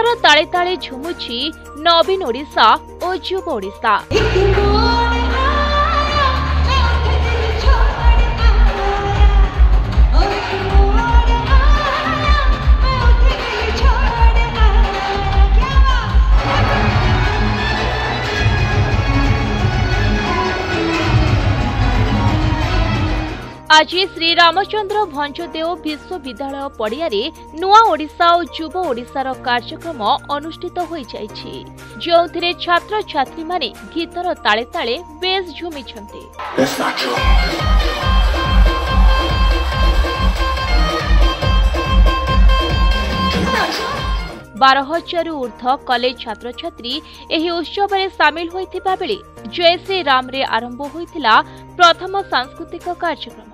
गीतर ताले ताले झुमुची नवीन ओडिशा और युव ओडिशा। आज श्री रामचंद्र भंजदेव विश्वविद्यालय पड़िया नुआ ओडिशा और युव ओडिशार कार्यक्रम अनुष्ठित होई जाइछि, जोंथिरे छात्र छात्री माने गीतर ताले ताले बेस झुमिछन्ते। 12,000 ऊर्ध्व कॉलेज छात्र छात्री एही उत्सव में सामिल होइथिबा बेले जय श्री राम रे आरंभ होइथिला प्रथम सांस्कृतिक कार्यक्रम।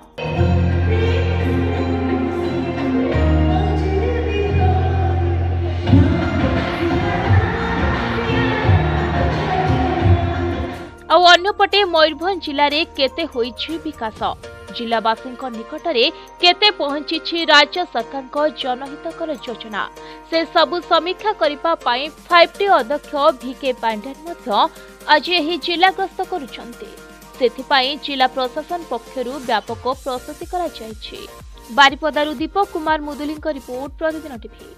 अन्यपटे मयूरभंज जिले में केते होइछि विकास, जिलावासी निकटरे केते पहुंची राज्य सरकार जनहितकर योजना से सबु समीक्षा करिपा पाई 5T अध्यक्ष VK पांड्या आज यही जिला गस्त करुछन्ते। सेथिपाई जिला प्रशासन पक्षरु व्यापक प्रस्तुति करा जायछि। बारिपदारु दीपक कुमार मुदुलीଙ୍କ रिपोर्ट, प्रतिदिन टीवी।